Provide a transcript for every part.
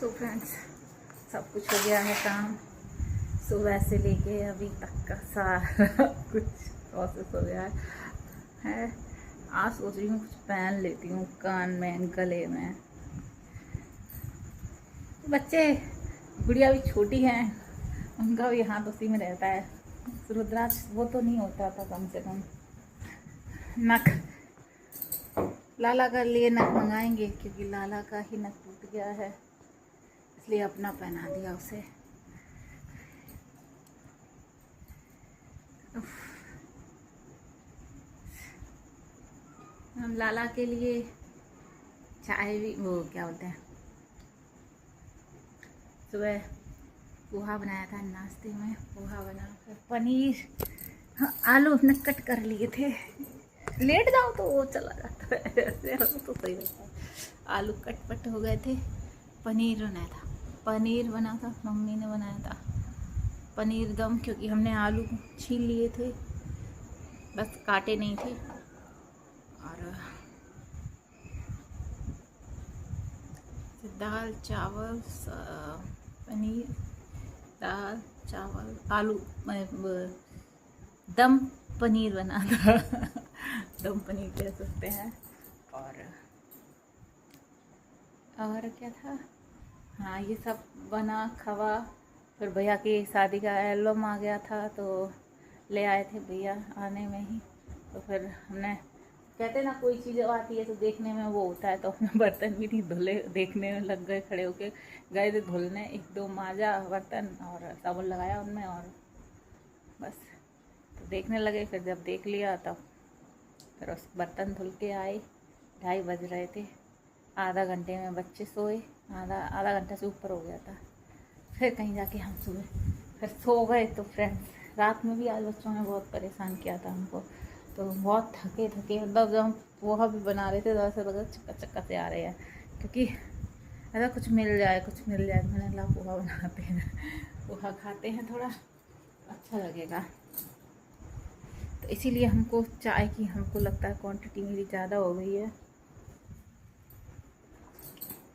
So friends, सब कुछ हो गया है काम। सुबह से लेके अभी तक का सारा कुछ प्रोसेस हो गया है। आज सोच रही हूँ कुछ पहन लेती हूँ कान में, गले में। बच्चे, गुड़िया भी छोटी हैं, उनका भी हाथ उसी में रहता है। रुद्राक्ष वो तो नहीं होता था, कम से कम नख लाला का लिए नख मंगाएंगे, क्योंकि लाला का ही नख टूट गया है, इसलिए अपना पहना दिया उसे। हम लाला के लिए चाय भी, वो क्या बोलते हैं, सुबह पोहा बनाया था नाश्ते में। पोहा बनाकर पनीर, हाँ, आलू हमने कट कर लिए थे। लेट जाओ तो वो चला जाता है, ऐसे तो सही रहता है। आलू कट पट हो गए थे। पनीर बनाया था, पनीर बना था, मम्मी ने बनाया था पनीर दम, क्योंकि हमने आलू छील लिए थे, बस काटे नहीं थे। और दाल चावल पनीर, दाल चावल आलू, दम पनीर बना था। दम पनीर कह सकते हैं। और क्या था, हाँ, ये सब बना खवा। फिर भैया की शादी का एल्बम आ गया था, तो ले आए थे भैया आने में ही। तो फिर हमने, कहते ना, कोई चीज़ आती है तो देखने में वो होता है, तो हमने बर्तन भी नहीं धुले, देखने में लग गए, खड़े होके गए थे धुलने। एक दो माजा बर्तन और साबुन लगाया उनमें, और बस तो देखने लगे। फिर जब देख लिया तब फिर उस बर्तन धुल के आए। 2:30 बज रहे थे। आधा घंटे में बच्चे सोए, आधा घंटा से ऊपर हो गया था। फिर कहीं जाके हम सोए, फिर सो गए। तो फ्रेंड्स, रात में भी आज बच्चों ने बहुत परेशान किया था हमको, तो बहुत थके मतलब जब हम पोहा भी बना रहे थे तो ऐसा लगा चक्कर चक्कर से आ रहे हैं, क्योंकि ऐसा कुछ मिल जाए तो मैंने ला पोहा बनाते हैं, पोहा खाते हैं, थोड़ा अच्छा लगेगा। तो इसीलिए हमको चाय की, हमको लगता है क्वांटिटी मेरी ज़्यादा हो गई है,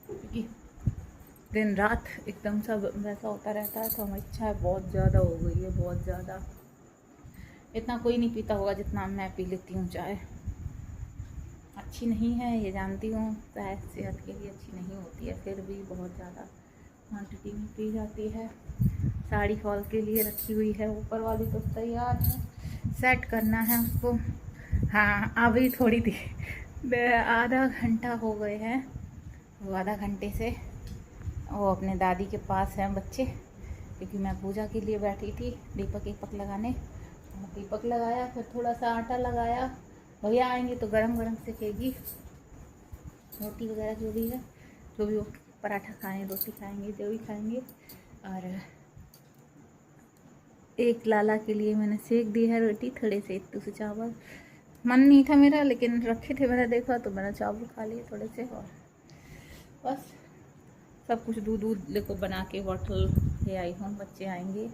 क्योंकि दिन रात एकदम सब वैसा होता रहता है, तो हमारी चाय बहुत ज़्यादा हो गई है, बहुत ज़्यादा। इतना कोई नहीं पीता होगा जितना मैं पी लेती हूँ चाय। अच्छी नहीं है ये जानती हूँ, चाय सेहत के लिए अच्छी नहीं होती है, फिर भी बहुत ज़्यादा क्वांटिटी में पी जाती है। साड़ी फॉल के लिए रखी हुई है, ऊपर वाली तो तैयार है, सेट करना है उसको। हाँ, अभी थोड़ी देर, आधा घंटा हो गए हैं। वो आधा घंटे से वो अपने दादी के पास हैं बच्चे, क्योंकि मैं पूजा के लिए बैठी थी दीपक लगाने। दीपक लगाया, फिर थोड़ा सा आटा लगाया। भैया आएंगे तो गरम गरम सेकेगी रोटी वगैरह, जो भी है, जो भी वो पराठा खाएं, रोटी खाएंगे, जो भी खाएंगे। और एक लाला के लिए मैंने सेक दी है रोटी, थोड़े से इतने से चावल। मन नहीं था मेरा, लेकिन रखे थे, मैंने देखा तो मैंने चावल खा लिए थोड़े से। और बस सब कुछ दूध लेको बना के बॉटल ले आई हूँ। बच्चे आएंगे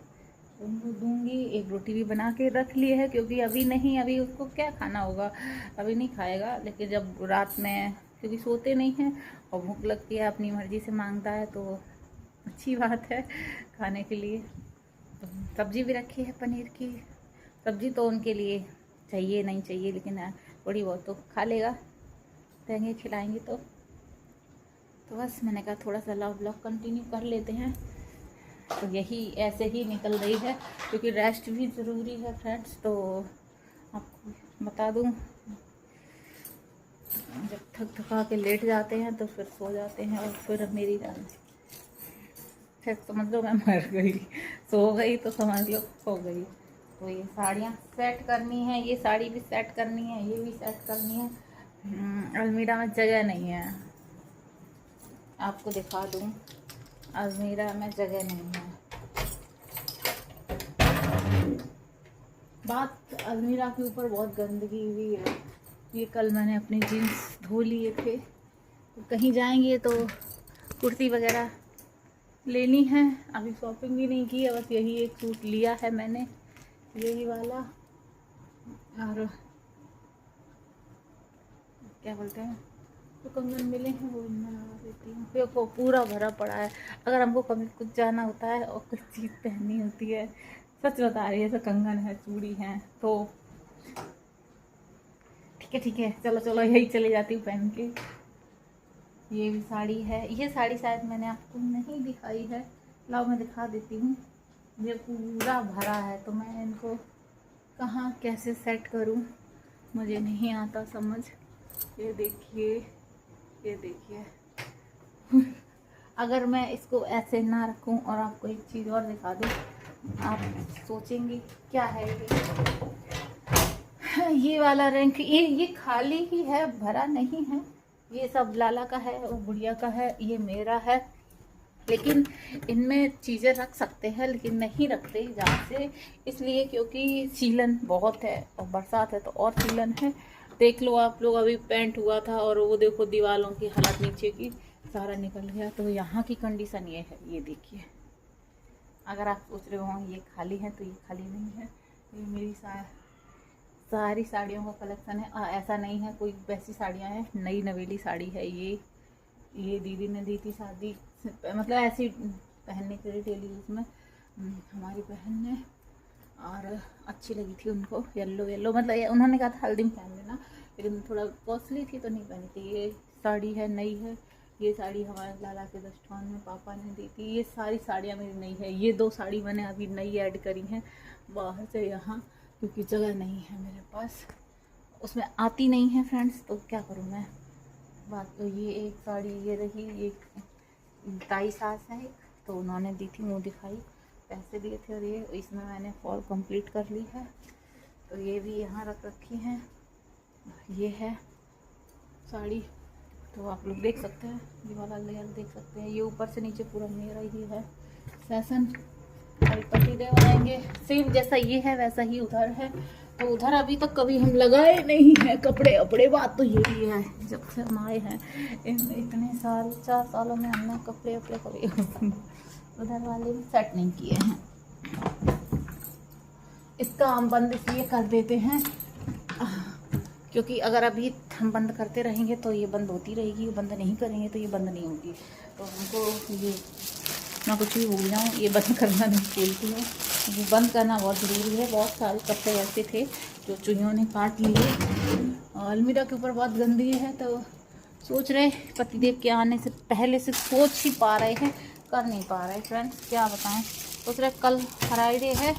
तो उनको दूंगी। एक रोटी भी बना के रख ली है, क्योंकि अभी नहीं, अभी उसको क्या खाना होगा, अभी नहीं खाएगा। लेकिन जब रात में, क्योंकि सोते नहीं हैं और भूख लगती है, अपनी मर्ज़ी से मांगता है, तो अच्छी बात है खाने के लिए। तो सब्ज़ी भी रखी है पनीर की। सब्ज़ी तो उनके लिए चाहिए नहीं चाहिए, लेकिन थोड़ी बहुत तो खा लेगा, देंगे खिलाएंगे तो बस मैंने कहा थोड़ा सा ब्लॉग कंटिन्यू कर लेते हैं। तो यही ऐसे ही निकल रही है, क्योंकि रेस्ट भी ज़रूरी है फ्रेंड्स। तो आपको बता दूं, जब थका के लेट जाते हैं तो फिर सो जाते हैं, और फिर मेरी फिर समझ लो मैं मर गई। सो गई तो समझ लो सो गई। तो ये साड़ियाँ सेट करनी है, ये साड़ी भी सेट करनी है, ये भी सेट करनी है। अलमीरा में जगह नहीं है, आपको दिखा दूं, अलमीरा में जगह नहीं है। बात अलमीरा के ऊपर बहुत गंदगी हुई है। ये कल मैंने अपने जीन्स धो लिए थे, तो कहीं जाएंगे तो कुर्ती वगैरह लेनी है। अभी शॉपिंग भी नहीं की है, बस यही एक सूट लिया है मैंने, यही वाला। और क्या बोलते हैं, तो कंगन मिले हैं वो इनमें लगा देती हूँ। देखो पूरा भरा पड़ा है। अगर हमको कभी कुछ जाना होता है और कुछ चीज़ पहननी होती है, सच बता रही है, तो कंगन है, चूड़ी है, तो ठीक है चलो चलो यही चली जाती हूँ पहन के। ये भी साड़ी है, ये साड़ी शायद मैंने आपको नहीं दिखाई है, लाओ मैं दिखा देती हूँ। ये पूरा भरा है तो मैं इनको कहाँ कैसे सेट करूँ मुझे नहीं आता समझ। ये देखिए, ये देखिए अगर मैं इसको ऐसे ना रखूं और आपको एक चीज़ और दिखा दूं, आप सोचेंगे क्या है ये वाला रैंक, ये खाली ही है, भरा नहीं है। ये सब लाला का है और गुड़िया का है, ये मेरा है। लेकिन इनमें चीज़ें रख सकते हैं लेकिन नहीं रखते जहाँ से, इसलिए क्योंकि सीलन बहुत है और बरसात है तो और सीलन है। देख लो आप लोग, अभी पेंट हुआ था और वो देखो दीवारों की हालत नीचे की सारा निकल गया। तो यहाँ की कंडीशन ये है, ये देखिए। अगर आप सोच रहे हो ये खाली है तो ये खाली नहीं है, ये मेरी सारी साड़ियों का कलेक्शन है। ऐसा नहीं है कोई वैसी साड़ियाँ हैं, नई नवेली साड़ी है ये दीदी ने दी थी शादी, मतलब ऐसी पहनने के लिए डेली यूज़ में हमारी बहन ने, और अच्छी लगी थी उनको। येलो मतलब उन्होंने कहा था हल्दी में पहन लेना, लेकिन थोड़ा कॉस्टली थी तो नहीं पहनी थी। ये साड़ी है, नई है। ये साड़ी हमारे लाला के दस्तान में पापा ने दी थी। ये सारी साड़ियाँ मेरी नई है। ये 2 साड़ी मैंने अभी नई ऐड करी हैं बाहर से यहाँ, क्योंकि जगह नहीं है मेरे पास, उसमें आती नहीं है फ्रेंड्स, तो क्या करूँ मैं। बात तो ये एक साड़ी ये रही, ये ताई सास है तो उन्होंने दी थी, मुँह दिखाई, पैसे दिए थे, और ये इसमें मैंने फॉल कंप्लीट कर ली है। तो ये भी यहाँ रख रखी है। ये है साड़ी, तो आप लोग देख सकते हैं, ये वाला लेयर देख सकते हैं। ये ऊपर से नीचे पूरा मेरा ही है फैशन। और पतिदेव आएंगे सेम जैसा ये है वैसा ही उधर है, तो उधर अभी तक कभी हम लगाए नहीं हैं कपड़े अपड़े। बात तो ये भी है, जब से हम आए हैं इतने साल, 4 सालों में हमने कपड़े अपड़े कभी उधर वाले भी सेट नहीं किए हैं। इसका हम बंद इसलिए कर देते हैं क्योंकि अगर अभी हम बंद करते रहेंगे तो ये बंद होती रहेगी, बंद नहीं करेंगे तो ये बंद नहीं होगी। तो हमको ये मैं कुछ भी भूल जाऊँ, ये बंद करना नहीं भूलती हूँ, ये बंद करना बहुत ज़रूरी है। बहुत सारे कपड़े ऐसे थे जो चूहियों ने काट लिए, और अलमीरा के ऊपर बहुत गंदी है, तो सोच रहे पतिदेव के आने से पहले से सोच ही पा रहे हैं, कर नहीं पा रहे फ्रेंड्स, क्या बताएं। सोच रहे कल फ्राइडे है,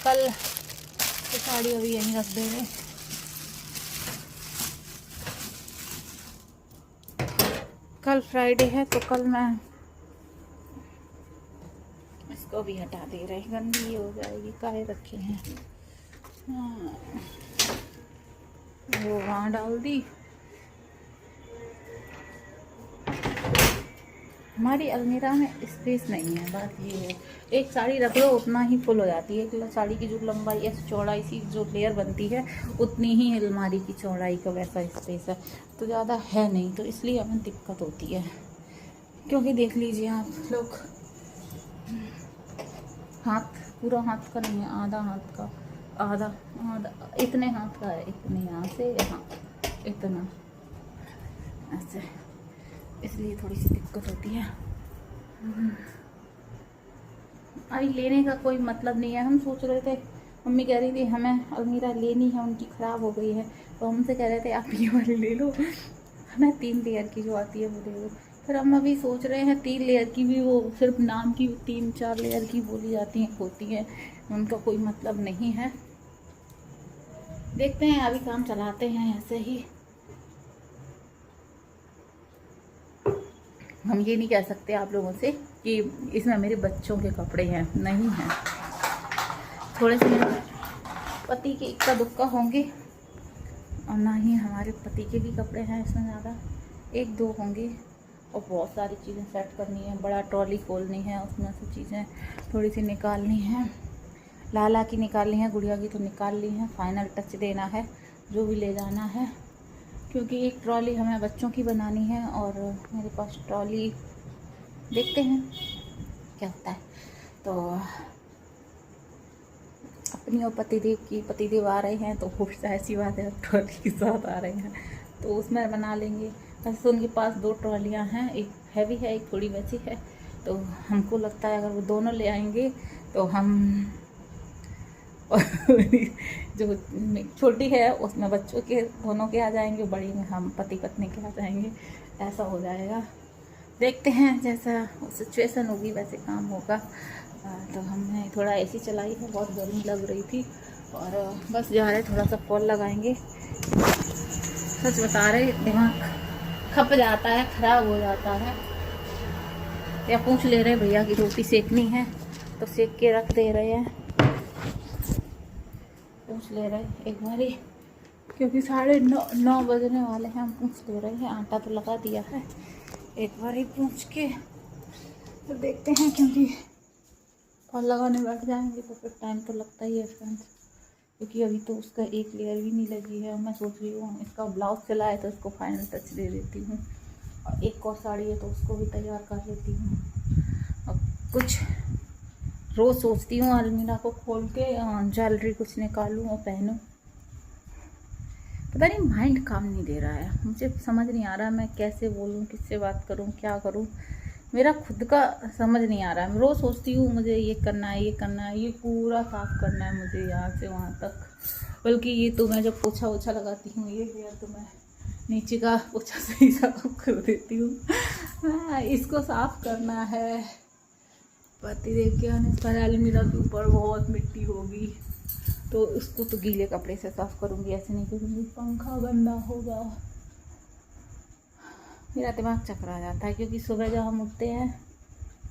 कल तो साड़ी अभी यहीं रख दे रहे। कल फ्राइडे है तो कल मैं इसको भी हटा दे रहे, गंदी हो जाएगी, काहे रखे हैं। वो वहाँ डाल दी। हमारी अलमीरा में स्पेस नहीं है, बात ये है। एक साड़ी रख लो उतना ही फुल हो जाती है। एक साड़ी की जो लंबाई या चौड़ाई सी जो लेयर बनती है उतनी ही अलमारी की चौड़ाई का वैसा स्पेस है, तो ज़्यादा है नहीं, तो इसलिए हमें दिक्कत होती है। क्योंकि देख लीजिए आप लोग, हाथ पूरा हाथ का नहीं है, आधा हाथ का, आधा इतने हाथ का है, इतने यहाँ से यहाँ इतना ऐसे, इसलिए थोड़ी सी दिक्कत होती है। अभी लेने का कोई मतलब नहीं है। हम सोच रहे थे, मम्मी कह रही थी हमें अलमीरा लेनी है, उनकी ख़राब हो गई है, तो हमसे कह रहे थे आप ये वाली ले लो, हमें 3 लेयर की जो आती है वो ले लो। फिर हम अभी सोच रहे हैं 3 लेयर की भी, वो सिर्फ नाम की 3-4 लेयर की बोली जाती हैं, होती हैं, उनका कोई मतलब नहीं है। देखते हैं, अभी काम चलाते हैं ऐसे ही। हम ये नहीं कह सकते आप लोगों से कि इसमें मेरे बच्चों के कपड़े हैं, नहीं हैं। थोड़े से मेरे पति के इक्का दुक्का होंगे, और ना ही हमारे पति के भी कपड़े हैं इसमें ज़्यादा, 1-2 होंगे। और बहुत सारी चीज़ें सेट करनी है, बड़ा ट्रॉली खोलनी है, उसमें से चीज़ें थोड़ी सी निकालनी है। लाला की निकालनी है, गुड़िया की तो निकाल ली है, फाइनल टच देना है जो भी ले जाना है, क्योंकि एक ट्रॉली हमें बच्चों की बनानी है और मेरे पास ट्रॉली, देखते हैं क्या होता है। तो अपनी और पतिदेव आ रहे हैं तो ऐसी बात है, ट्रॉली के साथ आ रहे हैं तो उसमें बना लेंगे। वैसे तो उनके पास 2 ट्रॉलियाँ हैं, एक हैवी है एक थोड़ी वैसी है। तो हमको लगता है अगर वो दोनों ले आएंगे तो हम जो छोटी है उसमें बच्चों के दोनों के आ जाएंगे, बड़ी में हम पति पत्नी के आ जाएंगे, ऐसा हो जाएगा। देखते हैं जैसा सिचुएशन होगी वैसे काम होगा। तो हमने थोड़ा एसी चलाई है, बहुत गर्मी लग रही थी और बस जा रहे थोड़ा सा फॉल लगाएंगे। सच बता रहे दिमाग खप जाता है, ख़राब हो जाता है। या पूछ ले रहे भैया की रोटी सेकनी है तो सेक के रख दे रहे हैं, पूछ ले रहे एक बारी, क्योंकि 9:30 बजने वाले हैं। हम पूछ ले रहे हैं, आटा तो लगा दिया है, एक बार ही पूछ के तो देखते हैं, क्योंकि फॉल लगाने बैठ जाएंगे तो फिर टाइम तो लगता ही है फ्रेंड्स। क्योंकि अभी तो उसका एक लेयर भी नहीं लगी है। मैं सोच रही हूँ इसका ब्लाउज सिलाए तो उसको फाइनल टच दे देती हूँ, और एक और साड़ी है तो उसको भी तैयार कर लेती हूँ। अब कुछ रोज़ सोचती हूँ अलमीरा को खोल के ज्वेलरी कुछ निकालूँ और पहनूँ। पता नहीं माइंड काम नहीं दे रहा है, मुझे समझ नहीं आ रहा मैं कैसे बोलूँ, किससे बात करूँ, क्या करूँ, मेरा खुद का समझ नहीं आ रहा है। मैं रोज़ सोचती हूँ मुझे ये करना है, ये करना है, ये पूरा साफ़ करना है मुझे यहाँ से वहाँ तक। बल्कि ये तो मैं जब पोछा वोछा लगाती हूँ ये हेयर तो मैं नीचे का पोछा से ही साफ कर देती हूँ। इसको साफ़ करना है, पतिदेव के आने पर अलमीरा के ऊपर बहुत मिट्टी होगी तो उसको तो गीले कपड़े से साफ़ करूँगी, ऐसे नहीं करूँगी। पंखा गंदा होगा, मेरा दिमाग चकरा जाता है। क्योंकि सुबह जब हम उठते हैं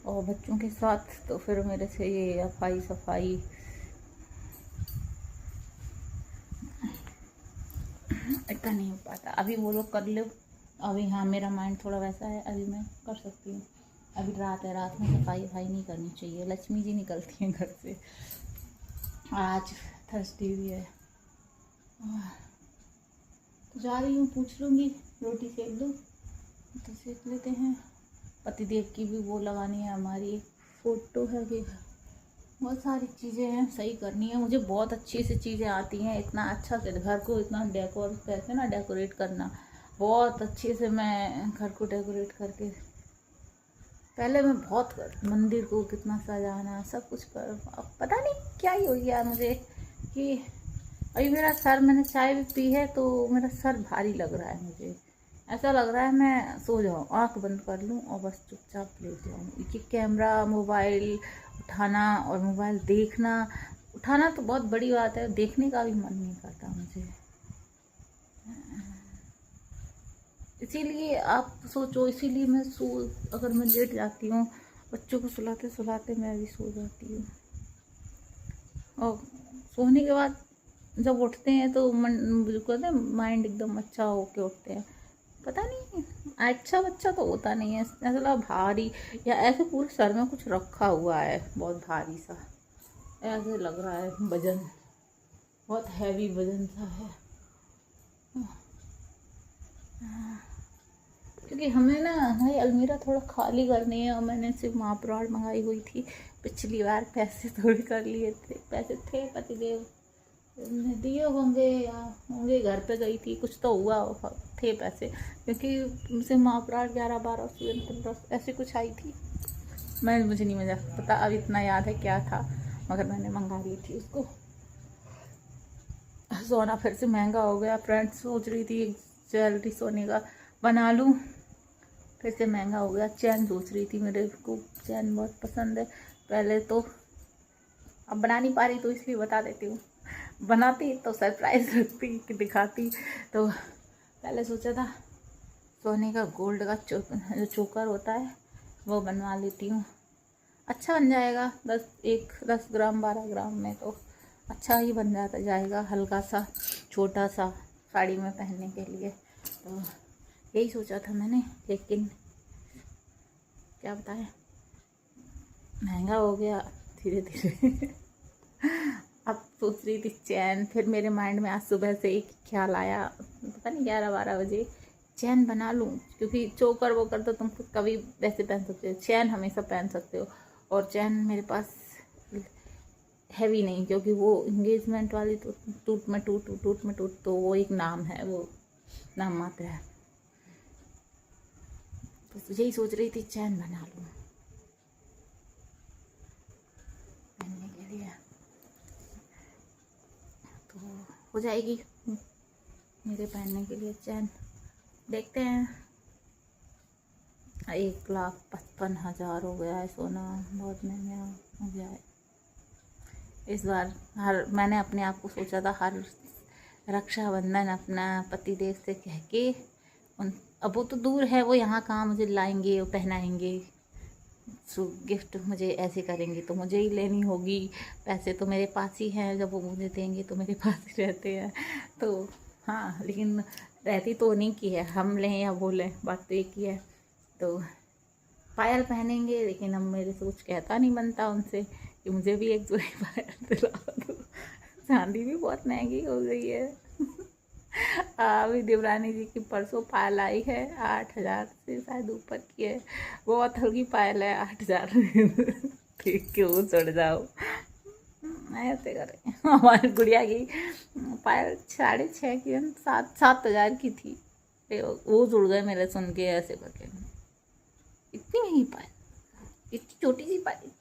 और बच्चों के साथ तो फिर मेरे से ये सफाई इतना नहीं हो पाता। अभी वो लोग कर लो, अभी हाँ मेरा माइंड थोड़ा वैसा है, अभी मैं कर सकती हूँ। अभी रात है, रात में सफाई नहीं करनी चाहिए, लक्ष्मी जी निकलती हैं घर से। आज थर्सडे भी है तो जा रही हूँ, पूछ लूँगी रोटी सेक दूँ तो सेक लेते हैं। पतिदेव की भी वो लगानी है, हमारी फ़ोटो है कि बहुत सारी चीज़ें हैं सही करनी है। मुझे बहुत अच्छी सी चीज़ें आती हैं, इतना अच्छा से घर को इतना डेकोरेट करना बहुत अच्छे से। मैं घर को डेकोरेट करके पहले मैं बहुत मंदिर को कितना सजाना सब कुछ कर, अब पता नहीं क्या ही हो गया मुझे कि अभी मेरा सर, मैंने चाय भी पी है तो मेरा सर भारी लग रहा है। मुझे ऐसा लग रहा है मैं सो जाऊँ, आँख बंद कर लूँ और बस चुपचाप लेट जाऊँ। कि कैमरा मोबाइल उठाना और मोबाइल देखना, उठाना तो बहुत बड़ी बात है, देखने का भी मन नहीं करता मुझे। इसीलिए आप सोचो, इसीलिए मैं अगर मैं लेट जाती हूँ, बच्चों को सुलाते सुलाते मैं भी सो जाती हूँ। और सोने के बाद जब उठते हैं तो बिल्कुल माइंड एकदम अच्छा होके उठते हैं। पता नहीं अच्छा बच्चा तो होता नहीं है, ऐसा लगा भारी, या ऐसे पूरे सर में कुछ रखा हुआ है बहुत भारी सा, ऐसे लग रहा है वजन, बहुत हैवी वजन सा है। क्योंकि हमें ना हमारी अलमीरा थोड़ा खाली करनी है, और मैंने सिर्फ महाप्रसाद मंगाई हुई थी पिछली बार, पैसे थोड़े कर लिए थे, पैसे थे पतिदेव ने दिए होंगे या होंगे, घर पे गई थी कुछ तो हुआ थे पैसे, क्योंकि मुझसे महाप्रसाद 11-12 15 ऐसे कुछ आई थी। मुझे नहीं मजा पता अब इतना याद है क्या था, मगर मैंने मंगा ली थी उसको। सोना फिर से महंगा हो गया फ्रेंड्स, सोच रही थी ज्वेलरी सोने का बना लूँ, फिर से महंगा हो गया। चैन सोच रही थी, मेरे को चैन बहुत पसंद है पहले तो, अब बना नहीं पा रही तो इसलिए बता देती हूँ। बनाती तो सरप्राइज रखती कि दिखाती, तो पहले सोचा था सोने का गोल्ड का जो चोकर होता है वो बनवा लेती हूँ, अच्छा बन जाएगा। 10 ग्राम 12 ग्राम में तो अच्छा ही बन जाएगा, हल्का सा छोटा सा साड़ी में पहनने के लिए। तो यही सोचा था मैंने, लेकिन क्या बताएं महंगा हो गया धीरे धीरे। अब सोच रही थी चैन, फिर मेरे माइंड में आज सुबह से एक ख्याल आया, पता नहीं 11-12 बजे, चैन बना लूँ, क्योंकि चोकर वोकर तो तुम कभी वैसे पहन सकते हो, चैन हमेशा पहन सकते हो। और चैन मेरे पास हैवी नहीं, क्योंकि वो इंगेजमेंट वाली तो टूट में टूट तो वो एक नाम है, वो नाम मात्र है। तो यही सोच रही थी चैन बना लूँ पहनने के लिए, तो हो जाएगी मेरे पहनने के लिए चैन। देखते हैं। 1,55,000 हो गया है सोना, बहुत महंगा हो गया है इस बार। मैंने अपने आप को सोचा था हर रक्षाबंधन अपना पतिदेव से कह के अब वो तो दूर है, वो यहाँ कहाँ मुझे लाएंगे, वो पहनाएंगे, गिफ्ट मुझे ऐसे करेंगे तो मुझे ही लेनी होगी। पैसे तो मेरे पास ही हैं, जब वो मुझे देंगे तो मेरे पास ही रहते हैं। तो हाँ, लेकिन रहती तो उन्हीं की है, हम लें या वो लें, बात तो एक ही है। तो पायल पहनेंगे, लेकिन अब मेरे से कुछ कहता नहीं बनता उनसे कि मुझे भी एक जोड़ी पायल दिला दो। चांदी भी बहुत महंगी हो गई है। अभी देवरानी जी की परसों पायल आई है, 8,000 से शायद ऊपर की है। बहुत हल्की पायल है, 8,000 देख के वो चढ़ जाओ, ऐसे करें। हमारी गुड़िया की पायल 6.5 की, 7,000 की थी, वो जुड़ गए मेरे सुन के ऐसे करके। इतनी महंगी पायल, इतनी छोटी सी पायल।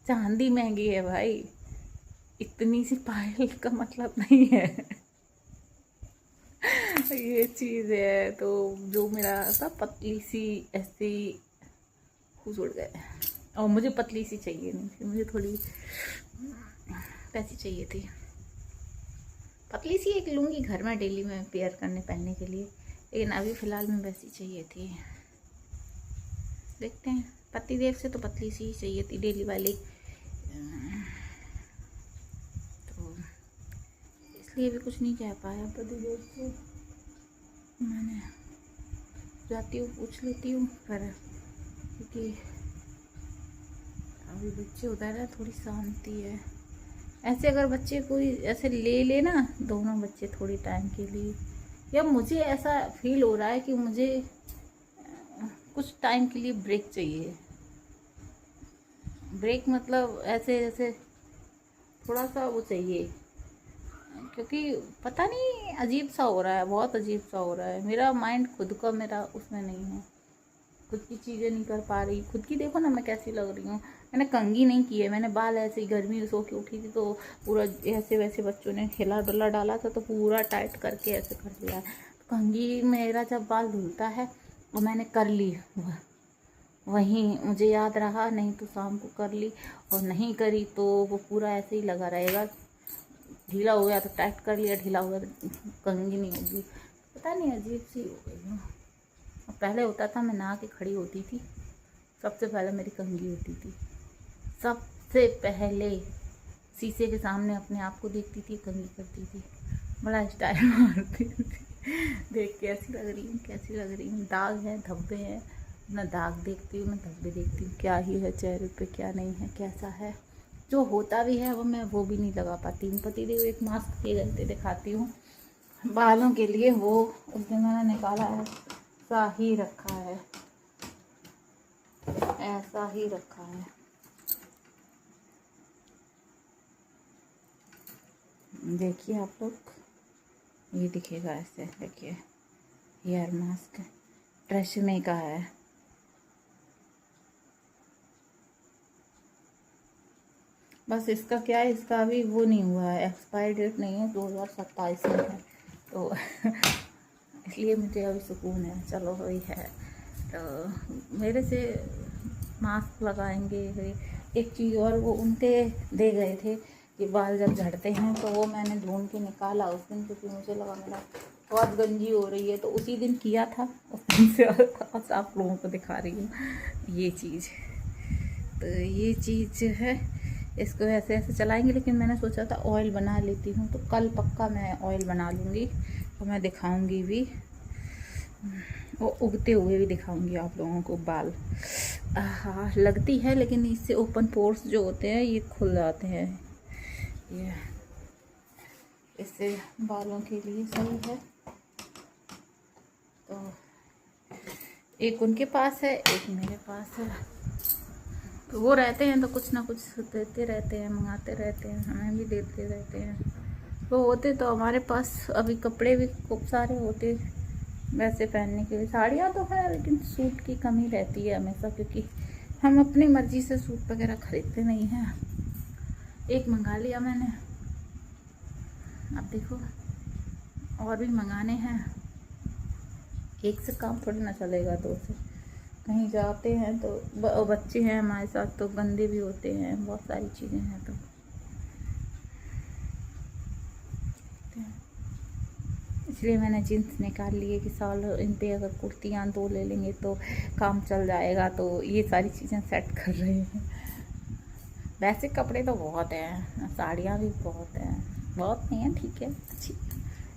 चांदी महंगी है भाई, इतनी सी पायल का मतलब नहीं है। ये चीज़ है। तो जो मेरा था पतली सी ऐसी जुड़ गए, और मुझे पतली सी चाहिए नहीं थी, मुझे थोड़ी वैसी चाहिए थी। पतली सी एक लूँगी घर में डेली में पेयर करने पहनने के लिए, लेकिन अभी फ़िलहाल में वैसी चाहिए थी। देखते हैं, पतिदेव से तो पतली सी ही चाहिए थी डेली वाली, तो इसलिए भी कुछ नहीं कह पाया पतिदेव से। मैंने जाती हूँ पूछ लेती हूँ पर, क्योंकि अभी बच्चे उधर है, थोड़ी शांति है। ऐसे अगर बच्चे कोई ऐसे ले ले ना, दोनों बच्चे थोड़ी टाइम के लिए, या मुझे ऐसा फील हो रहा है कि मुझे कुछ टाइम के लिए ब्रेक चाहिए। ब्रेक मतलब ऐसे जैसे थोड़ा सा वो चाहिए, क्योंकि पता नहीं अजीब सा हो रहा है, बहुत अजीब सा हो रहा है। मेरा माइंड खुद का मेरा उसमें नहीं है, खुद की चीज़ें नहीं कर पा रही। खुद की देखो ना मैं कैसी लग रही हूँ। मैंने कंघी नहीं की है, मैंने बाल ऐसे ही गर्मी सो के उठी थी तो पूरा ऐसे वैसे बच्चों ने हिला डुला डाला था तो पूरा टाइट करके ऐसे कर दिया है। तो कंघी मेरा जब बाल धुलता है वो मैंने कर ली, वहीं मुझे याद रहा, नहीं तो शाम को कर ली, और नहीं करी तो वो पूरा ऐसे ही लगा रहेगा। ढीला हो गया तो टाइट कर लिया, ढीला हो गया तो कंघी नहीं होगी। पता नहीं अजीब सी हो गई हूँ। पहले होता था मैं नहा के खड़ी होती थी, सबसे पहले मेरी कंघी होती थी, सबसे पहले शीशे के सामने अपने आप को देखती थी, कंघी करती थी, बड़ा स्टाइल मारती थी। देख के ऐसी लग रही हूँ, कैसी लग रही हूँ। दाग है, धब्बे हैं, ना दाग देखती हूँ, मैं धब्बे देखती हूँ, क्या ही है चेहरे पे, क्या नहीं है, कैसा है। जो होता भी है वो मैं वो भी नहीं लगा पाती हूँ। पतिदेव एक मास्क के गलते दिखाती हूँ बालों के लिए, वो उस दिन मैंने निकाला है, ऐसा ही रखा है, ऐसा ही रखा है। देखिए आप लोग, ये दिखेगा ऐसे, देखिए हेयर मास्क ट्रेसेमे का है। बस इसका क्या है, इसका अभी वो नहीं हुआ है, एक्सपायरी डेट नहीं है, 2027 में है, तो इसलिए मुझे अभी सुकून है, चलो वही है। तो मेरे से मास्क लगाएंगे। एक चीज़ और, वो उनके दे गए थे कि बाल जब झड़ते हैं तो वो मैंने ढूंढ के निकाला उस दिन, क्योंकि मुझे लगा मेरा बहुत गंजी हो रही है, तो उसी दिन किया था, उस दिन से आज आप लोगों को दिखा रही हूँ ये चीज़। तो ये चीज़ जो है, इसको ऐसे ऐसे चलाएंगे, लेकिन मैंने सोचा था ऑयल बना लेती हूँ, तो कल पक्का मैं ऑयल बना लूँगी, तो मैं दिखाऊँगी भी, वो उगते हुए भी दिखाऊंगी आप लोगों को बाल। हाँ लगती है, लेकिन इससे ओपन पोर्स जो होते हैं ये खुल जाते हैं, ये इससे बालों के लिए सही है। तो एक उनके पास है, एक मेरे पास है, तो वो रहते हैं तो कुछ ना कुछ देते रहते हैं, मंगाते रहते हैं, हमें भी देते रहते हैं। वो होते तो हमारे पास अभी कपड़े भी खूब सारे होते, वैसे पहनने के लिए साड़ियाँ तो है, लेकिन सूट की कमी रहती है हमेशा, क्योंकि हम अपनी मर्ज़ी से सूट वगैरह खरीदते नहीं हैं। एक मंगा लिया मैंने, अब देखो और भी मंगाने हैं। एक से काम थोड़ी ना चलेगा, दो से कहीं जाते हैं तो बच्चे हैं हमारे साथ तो गंदे भी होते हैं, बहुत सारी चीज़ें हैं। तो इसलिए मैंने जीन्स निकाल लिए कि साल इन पे अगर कुर्तियाँ 2 ले लेंगे तो काम चल जाएगा, तो ये सारी चीज़ें सेट कर रहे हैं। वैसे कपड़े तो बहुत हैं, साड़ियाँ भी बहुत हैं, बहुत नहीं है, ठीक है, अच्छी,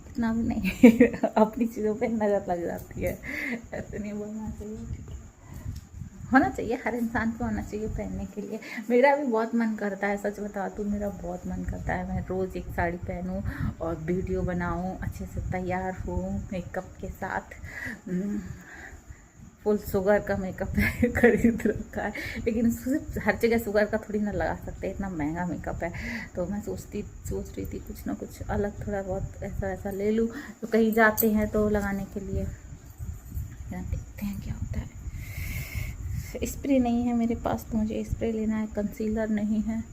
इतना भी नहीं अपनी चीज़ों पे नज़र लग जाती है, ऐसे नहीं बोलना चाहिए, ठीक है। होना चाहिए, हर इंसान को होना चाहिए पहनने के लिए। मेरा भी बहुत मन करता है, सच बता दूँ, मेरा बहुत मन करता है मैं रोज़ एक साड़ी पहनूं और वीडियो बनाऊं, अच्छे से तैयार हूँ मेकअप के साथ। फुल शुगर का मेकअप खरीद रखा है, लेकिन सिर्फ हर जगह शुगर का थोड़ी ना लगा सकते, इतना महंगा मेकअप है। तो मैं सोच रही थी कुछ ना कुछ अलग, थोड़ा बहुत ऐसा ऐसा ले लूँ, तो कहीं जाते हैं तो लगाने के लिए। देखते हैं क्या होता है। स्प्रे नहीं है मेरे पास, तो मुझे स्प्रे लेना है, कंसीलर नहीं है,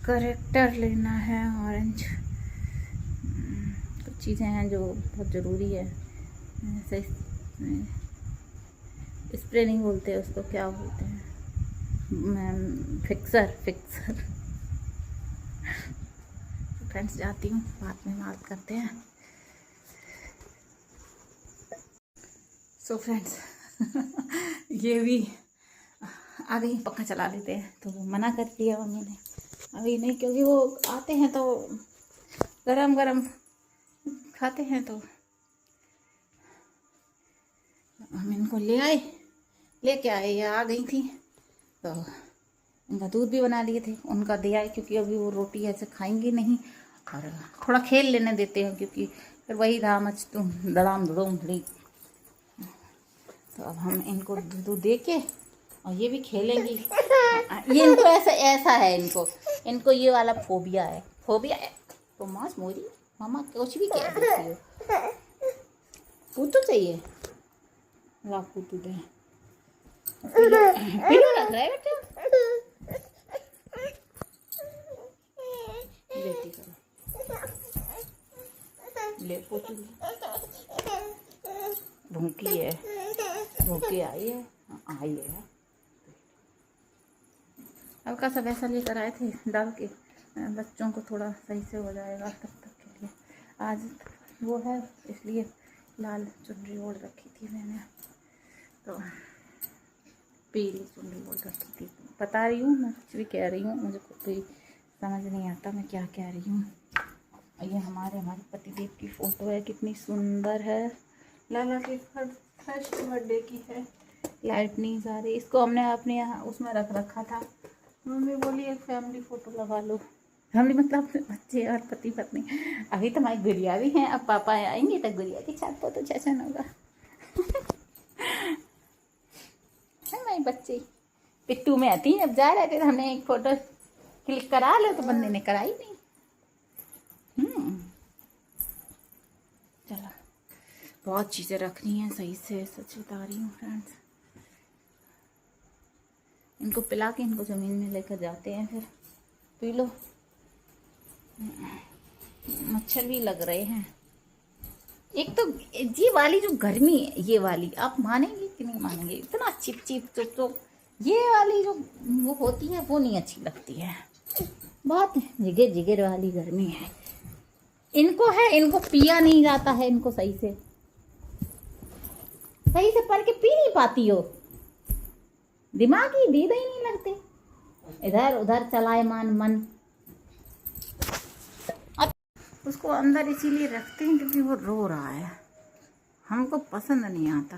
करेक्टर लेना है ऑरेंज, कुछ चीज़ें हैं जो बहुत ज़रूरी है। जैसे स्प्रे नहीं बोलते उसको, क्या बोलते हैं, फिक्सर। फ्रेंड्स जाती हूँ, बाद में बात करते हैं। सो फ्रेंड्स ये भी आ गई, पक्का चला लेते हैं, तो मना कर दिया मम्मी ने अभी नहीं, क्योंकि वो आते हैं तो गरम गरम खाते हैं, तो हम इनको लेके आए, ये आ गई थी, तो इनका दूध भी बना लिए थे, उनका दिया है, क्योंकि अभी वो रोटी ऐसे खाएंगे नहीं, और थोड़ा खेल लेने देते हैं, क्योंकि फिर वही मच तुम दड़ाम दड़ोम धड़ी। तो अब हम इनको दूध दे के, और ये भी खेलेंगी। ये इनको ऐसा है, इनको ये वाला फोबिया है तो मास मोरी मामा कुछ भी कह देती हो। पूतू चाहिए, ला पूतू दे, पिलो रख रहा है बेटा, लेती करो, ले पूतू, भूखी है, भूखी आई है। हल्का सा वैसा लेकर आए थे डाल के, बच्चों को थोड़ा सही से हो जाएगा तब तक के लिए। आज वो है, इसलिए लाल चुनरी ओढ़ रखी थी मैंने, तो पीली चुनरी ओढ़ रखी थी। बता रही हूँ, मैं कुछ भी कह रही हूँ, मुझे कोई समझ नहीं आता मैं क्या कह रही हूँ। ये हमारे पतिदेव की फ़ोटो है, कितनी सुंदर है, लाला के फर्स्ट बर्थडे की है। लाइट नहीं जा रही, इसको हमने अपने यहाँ उसमें रख रखा था, मम्मी बोली एक फैमिली फ़ोटो लगा लो, फैमिली मतलब बच्चे और पति पत्नी। अभी तो हमारी गुड़िया भी हैं, अब पापा आएंगे तो गुड़िया के साथ फोटो सेशन होगा। है हमारी बच्चे पिट्टू में आती हैं, जब जा रहे थे तो हमने एक फ़ोटो क्लिक करा लो, तो बंदे ने कराई नहीं। चलो, बहुत चीज़ें रखनी है सही से, सच बता रही हूँ फ्रेंड्स। इनको पिला के इनको ज़मीन में लेकर जाते हैं, फिर पी लो। मच्छर भी लग रहे हैं। एक तो ये वाली जो गर्मी है, ये वाली आप मानेंगे कि नहीं मानेंगे, इतना चिप चिप चुप चुप, ये वाली जो वो होती है वो नहीं अच्छी लगती है, बहुत जिगर जिगर वाली गर्मी है। इनको पिया नहीं जाता है, इनको सही से पढ़ के पी नहीं पाती हो, दिमाग ही दीदा ही नहीं लगते, इधर उधर चलाए मन। उसको अंदर इसीलिए रखते हैं क्योंकि वो रो रहा है, हमको पसंद नहीं आता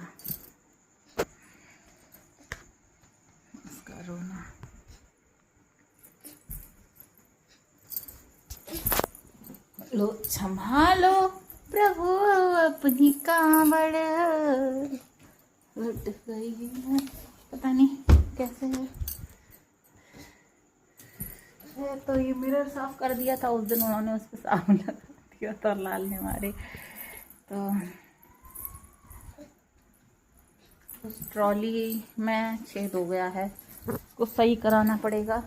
उसका रोना। लो संभालो प्रभु अपनी कांवड़, लुट गई है, पता नहीं कैसे है। तो ये मिरर साफ कर दिया था उस दिन, उन्होंने उस पर साबुन लगा दिया था, लाल ने मारे, तो उस ट्रॉली में छेद हो गया है, उसको सही कराना पड़ेगा।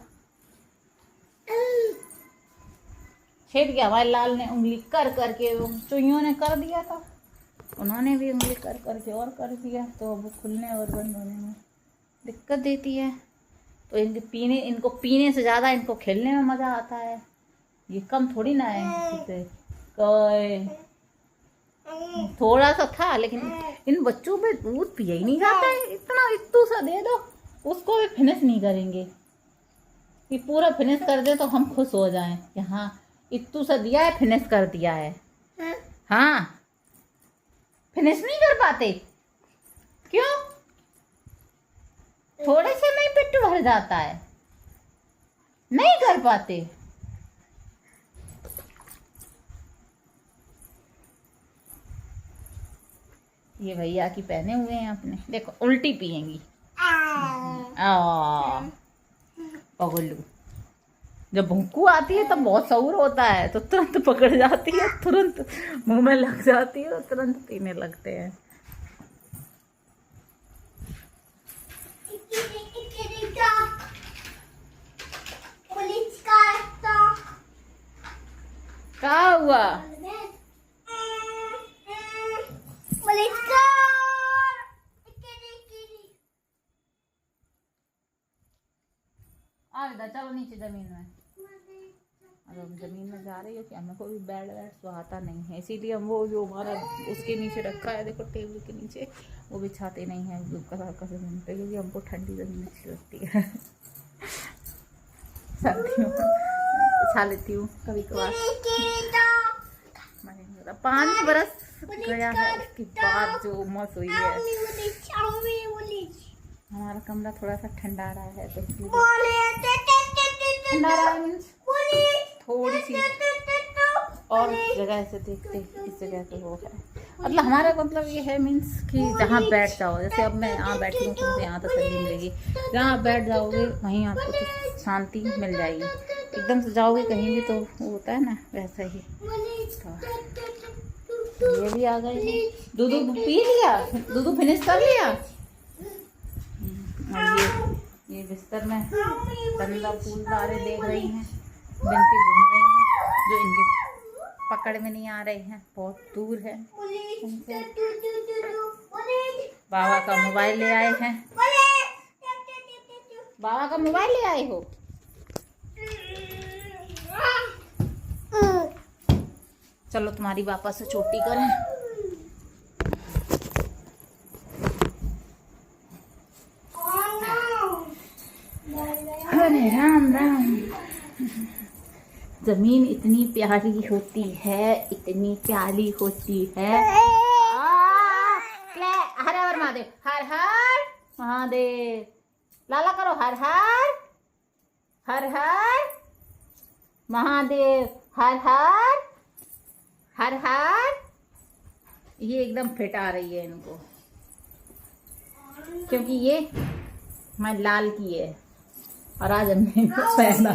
छेद गया, हमारे लाल ने उंगली कर करके, चुईयों ने कर दिया था, उन्होंने भी उंगली कर करके और कर दिया, तो वो खुलने और बंद होने में दिक्कत देती है। तो इनको पीने से ज़्यादा इनको खेलने में मज़ा आता है, ये कम थोड़ी ना है इससे। थोड़ा सा था, लेकिन इन बच्चों पे दूध पिया ही नहीं जाता है। इतना इत्तू सा दे दो, उसको भी फिनिश नहीं करेंगे। ये पूरा फिनिश कर दे तो हम खुश हो जाएं कि हाँ इत्तू सा दिया है, फिनिश कर दिया है। हाँ, फिनिश नहीं कर पाते क्यों? थोड़े से में पेट भर जाता है, नहीं कर पाते। ये भैया की पहने हुए हैं अपने, देखो उल्टी पिएंगी। पगलू, जब भूकू आती है तब बहुत शौर होता है, तो तुरंत पकड़ जाती है, तुरंत मुंह में लग जाती है, तो तुरंत पीने लगते हैं। क्या हुआ? चलो नीचे जमीन में। अब हम जमीन में जा रही हो कि हमें कोई बेड वेड सुहाता नहीं है, इसीलिए हम वो जो हमारा उसके नीचे रखा है, देखो टेबल के नीचे, वो बिछाते नहीं है जमीन पे, क्योंकि हमको ठंडी जमीन अच्छी लगती है। सर्दियों में बिछा लेती हूँ कभी कभार। पानी बरस गया है, उसके बाद जो उमस हुई है। हमारा कमरा थोड़ा सा ठंडा रहा है, तो ठंडा रहा है मीन्स थोड़ी सी और जगह से देखते इस जगह पे वो है, मतलब हमारा मतलब ये है मीन्स कि जहाँ बैठ जाओ, जैसे अब मैं यहाँ बैठी हूँ, तुमसे यहाँ तसल्ली मिलेगी। जहाँ आप बैठ जाओगे वहीं आपको तो शांति मिल जाएगी। एकदम से जाओगे कहीं भी तो वो होता है ना, वैसा ही। तो ये भी आ गए, दूध पी लिया, दूध फिनिश कर लिया। और ये बिस्तर में चंदा फूल तारे देख रही हैं, बिनती घूम रही हैं, जो इनके पकड़ में नहीं आ रहे हैं, बहुत दूर है उनसे। बाबा का मोबाइल ले आए हैं, बाबा का मोबाइल ले आए हो। चलो तुम्हारी वापस से चोटी करें। अरे राम राम। जमीन इतनी प्यारी होती है, इतनी प्यारी होती है। हर हर महादेव, हर हर महादेव, लाला करो, हर हर हर हर महादेव, हर हर हर हर। ये एकदम फिट आ रही है इनको, क्योंकि ये मैं लाल की है और आज हमने इनको पहना,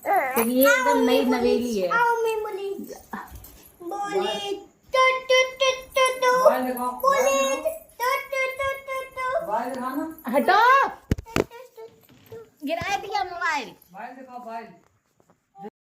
क्योंकि ये एकदम नई नवेली है।